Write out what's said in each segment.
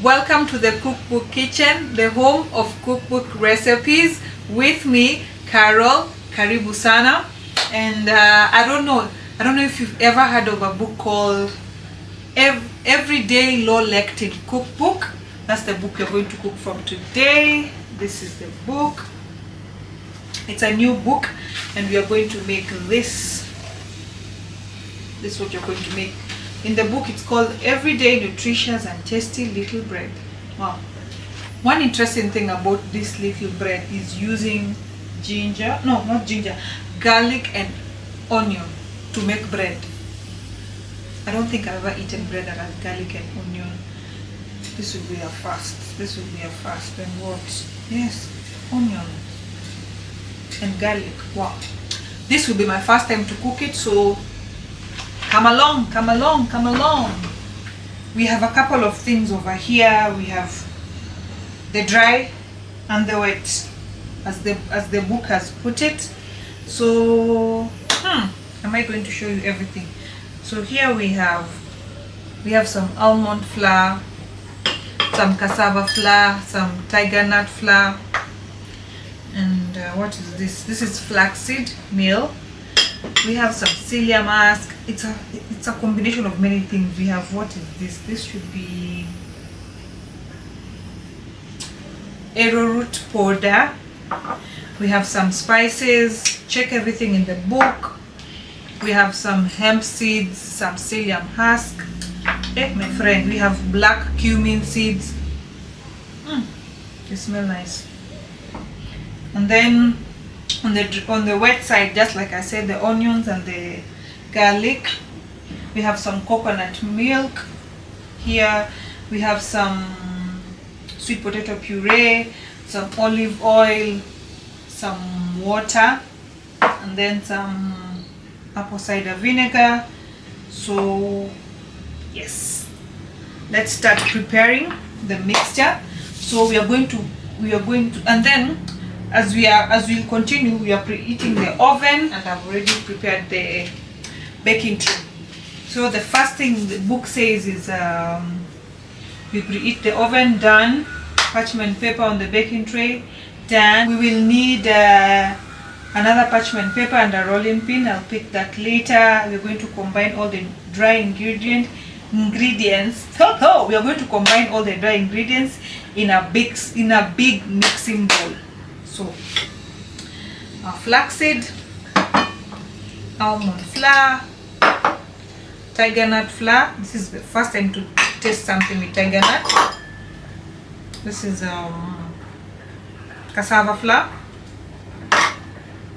Welcome to the Cookbook Kitchen, the home of cookbook recipes. With me, Carol. Karibu sana. And I don't know if you've ever heard of a book called Everyday Low Lectin Cookbook. That's the book we're going to cook from today. This is the book. It's a new book, and we are going to make this. This is what you're going to make. In the book, it's called Everyday Nutritious and Tasty Little Bread. Wow. One interesting thing about this little bread is using garlic and onion to make bread. I don't think I've ever eaten bread that has garlic and onion. This will be a first. This will be a first. And what? Yes, onion and garlic. Wow. This will be my first time to cook it, so come along, come along, come along. We have a couple of things over here. We have the dry and the wet, as the book has put it. So am I going to show you everything? So here we have some almond flour, some cassava flour, some tiger nut flour, and what is this? This is flaxseed meal. We have some psyllium husk. It's a combination of many things. We have, what is this? This should be arrowroot powder. We have some spices. Check everything in the book. We have some hemp seeds, some psyllium husk. My friend, we have black cumin seeds. They smell nice. And then on the wet side, just like I said, the onions and the garlic. We have some coconut milk. Here we have some sweet potato puree, some olive oil, some water, and then some apple cider vinegar. So yes, let's start preparing the mixture. So we are going to and then as we continue, we are preheating the oven, and I've already prepared the baking tray. So the first thing the book says is we preheat the oven, done. Parchment paper on the baking tray, done. We will need another parchment paper and a rolling pin. I'll pick that later. We're going to combine all the dry ingredients. We are going to combine all the dry ingredients in a big mixing bowl. So our flaxseed, almond flour, tiger nut flour. This is the first time to taste something with tiger nut. This is cassava flour,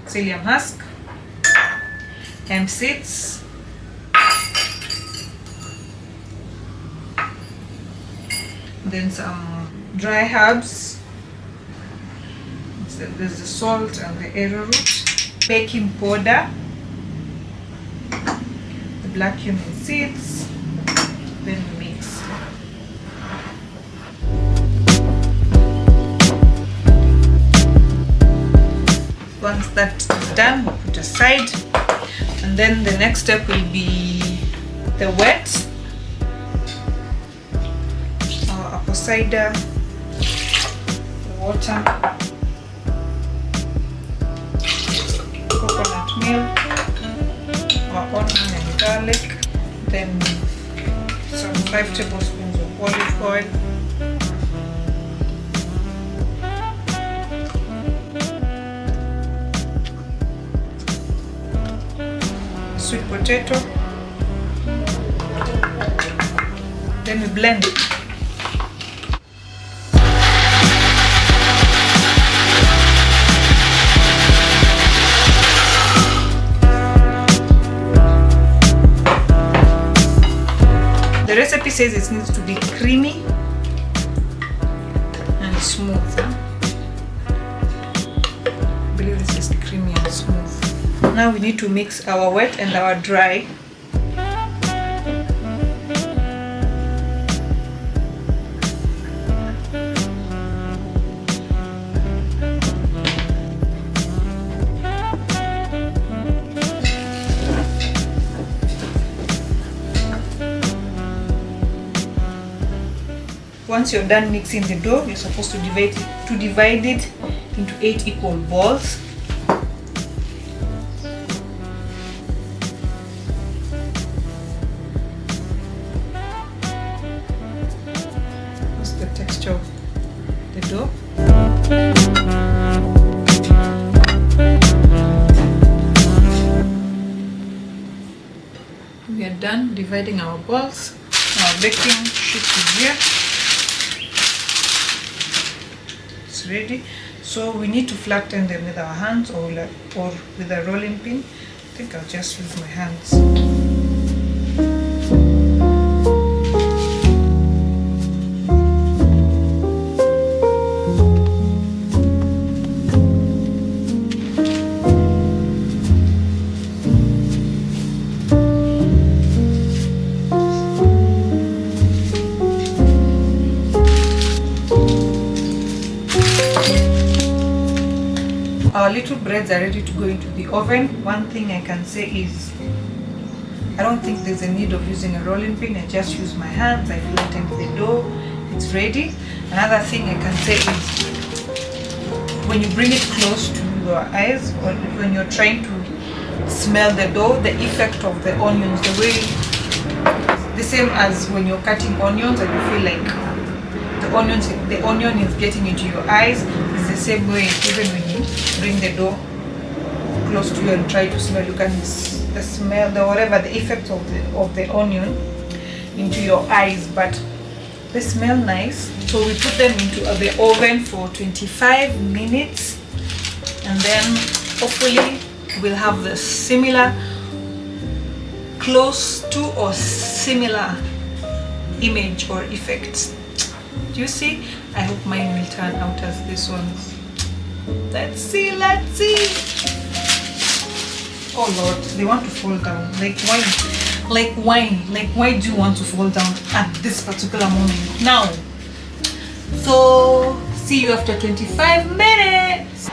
psyllium husk, hemp seeds, then some dry herbs. There's the salt and the arrowroot, baking powder, the black cumin seeds. Then we mix. Once that's done, we'll put aside, and then the next step will be the wet. Our apple cider, water, coconut milk, our onion and garlic, then some 5 tablespoons of olive oil, sweet potato, then we blend it. The recipe says it needs to be creamy and smooth. I believe this is creamy and smooth. Now we need to mix our wet and our dry. once you're done mixing the dough, you're supposed to divide it into 8 equal balls. What's the texture of the dough? We are done dividing our balls. Our baking sheet is here. It's ready. So we need to flatten them with our hands or with a rolling pin. I think I'll just use my hands. Our little breads are ready to go into the oven. One thing I can say is I don't think there's a need of using a rolling pin. I just use my hands. I flattened the dough. It's ready. Another thing I can say is when you bring it close to your eyes or when you're trying to smell the dough, the effect of the onions, the same as when you're cutting onions and you feel like the onion is getting into your eyes, it's the same way even when you bring the dough close to you and try to smell, you can smell the effect of the onion into your eyes, but they smell nice. So we put them into the oven for 25 minutes and then hopefully we'll have the close to or similar image or effect. Do you see? I hope mine will turn out as this one. Let's see. Oh Lord, they want to fall down. Like why do you want to fall down at this particular moment now? So see you after 25 minutes.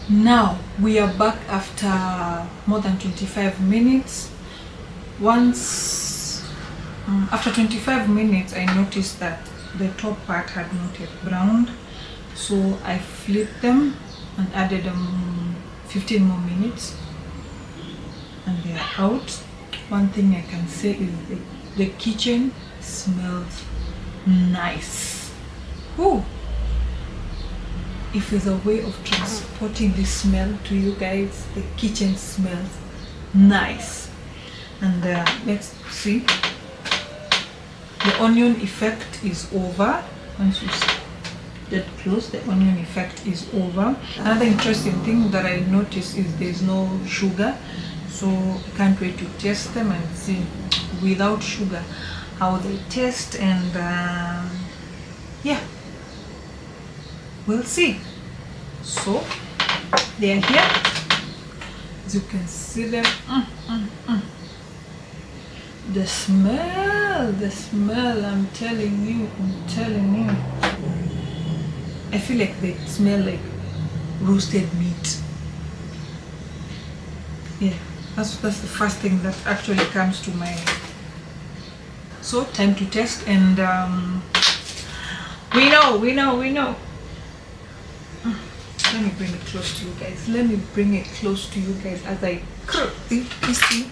Now we are back after more than 25 minutes. After 25 minutes I noticed that the top part had not yet browned, so I flipped them and added 15 more minutes and they are out. One thing I can say is the kitchen smells nice. Ooh. If there's a way of transporting this smell to you guys, the kitchen smells nice. And let's see, the onion effect is over. Once you get close, the onion effect is over. Another interesting thing that I noticed is there's no sugar, so I can't wait to taste them and see without sugar how they taste. And yeah, we'll see. So they are here, as you can see them. The smell, I'm telling you, I feel like they smell like roasted meat. Yeah, that's the first thing that actually comes to my. So time to test, and we know. Let me bring it close to you guys. As I see.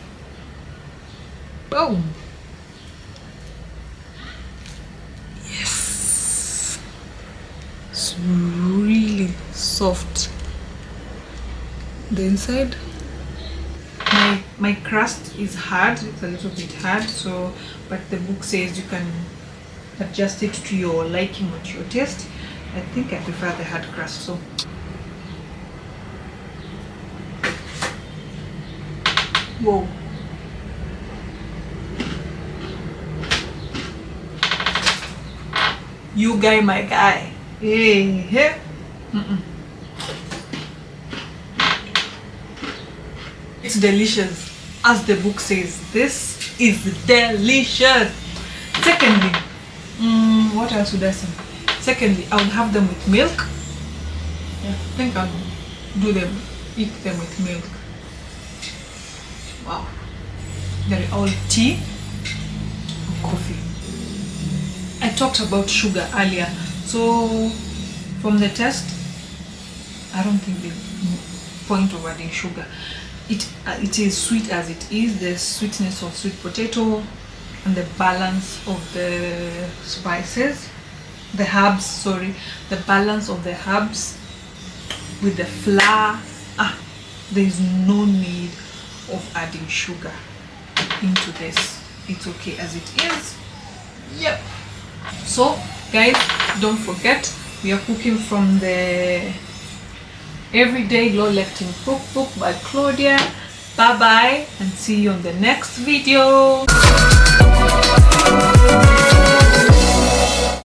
Boom. Yes. It's really soft. The inside, My crust is hard, it's a little bit hard, so but the book says you can adjust it to your liking or to your taste. I think I prefer the hard crust, so whoa. You guy, my guy. Hey, hey. It's delicious, as the book says. This is delicious. Secondly, what else would I say? Secondly, I will have them with milk. Yeah, I think I'll eat them with milk. Wow. They're all tea or coffee. I talked about sugar earlier, so from the test, I don't think the point of adding sugar. It is sweet as it is, the sweetness of sweet potato and the balance of the spices, the herbs, the balance of the herbs with the flour. There is no need of adding sugar into this. It's okay as it is. Yep. So guys, don't forget, we are cooking from the Everyday Low Lectin Cookbook by Claudia. Bye bye and see you on the next video.